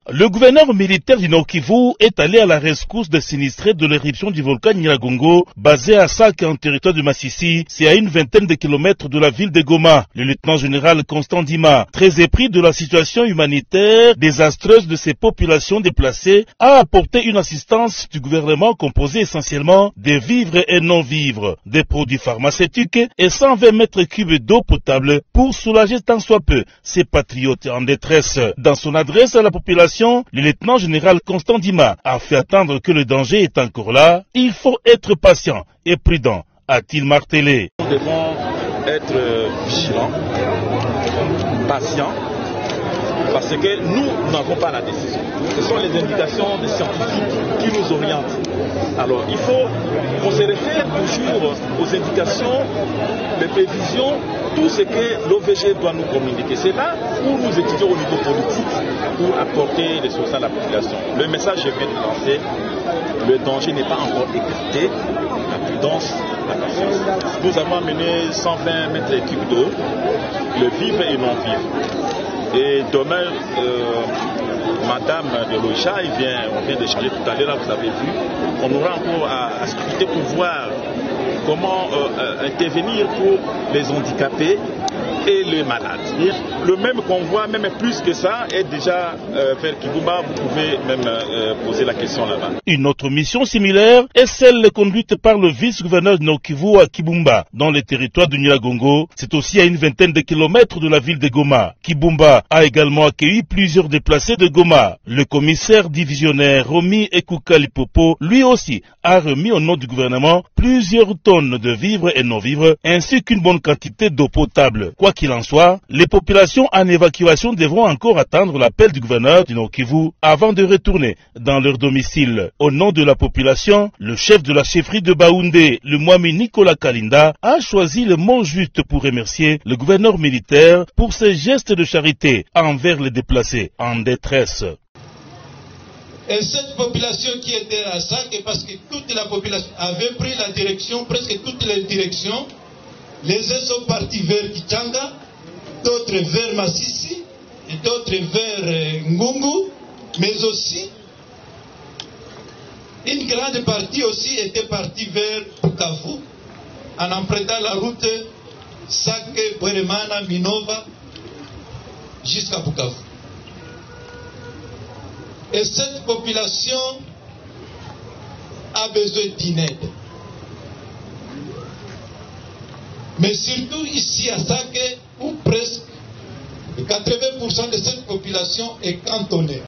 Le gouverneur militaire du Nord-Kivu est allé à la rescousse des sinistrés de l'éruption du volcan Nyiragongo, basé à Sake en territoire de Massissi, c'est à une vingtaine de kilomètres de la ville de Goma. Le lieutenant-général Constant Dima, très épris de la situation humanitaire désastreuse de ces populations déplacées, a apporté une assistance du gouvernement composée essentiellement des vivres et non-vivres, des produits pharmaceutiques et 120 mètres cubes d'eau potable pour soulager tant soit peu ces patriotes en détresse. Dans son adresse à la population, le lieutenant-général Constant Dima a fait attendre que le danger est encore là. Il faut être patient et prudent, a-t-il martelé. Nous devons être vigilants, patients, parce que nous n'avons pas la décision. Ce sont les indications des scientifiques qui nous orientent. Alors il faut qu'on se réfère toujours aux indications, les prévisions, tout ce que l'OVG doit nous communiquer. C'est là où nous étudions au niveau politique pour apporter des solutions à la population. Le message je viens de lancer, le danger n'est pas encore écarté, la prudence, la patience. Nous avons amené 120 mètres cubes d'eau, le vivre et non vivre. Et demain, Madame de l'OICHA, on vient d'échanger tout à l'heure, vous avez vu, on aura encore à discuter pour voir comment intervenir pour les handicapés et les malades. Le même convoi, même plus que ça, est déjà vers Kibumba. Vous pouvez même poser la question là-bas. Une autre mission similaire est celle conduite par le vice-gouverneur de Nord-Kivu à Kibumba, dans le territoire de Nyiragongo. C'est aussi à une vingtaine de kilomètres de la ville de Goma. Kibumba a également accueilli plusieurs déplacés de Goma. Le commissaire divisionnaire Romi Ekuka Lipopo, lui aussi, a remis au nom du gouvernement plusieurs tonnes de vivres et non-vivres, ainsi qu'une bonne quantité d'eau potable. Quoi qu'il en soit, les populations en évacuation devront encore attendre l'appel du gouverneur du Nord-Kivu avant de retourner dans leur domicile. Au nom de la population, le chef de la chefferie de Baoundé, le Mwami Nicolas Kalinda, a choisi le mot juste pour remercier le gouverneur militaire pour ses gestes de charité envers les déplacés en détresse. Et cette population qui était à Sake, parce que toute la population avait pris la direction, presque toutes les directions, les uns sont partis vers Kichanga, d'autres vers Massissi, et d'autres vers Ngungu, mais aussi, une grande partie aussi était partie vers Bukavu, en empruntant la route Sake, Bweremana, Minova, jusqu'à Bukavu. Et cette population a besoin d'une aide. Mais surtout ici à Sake, où presque 80% de cette population est cantonnée.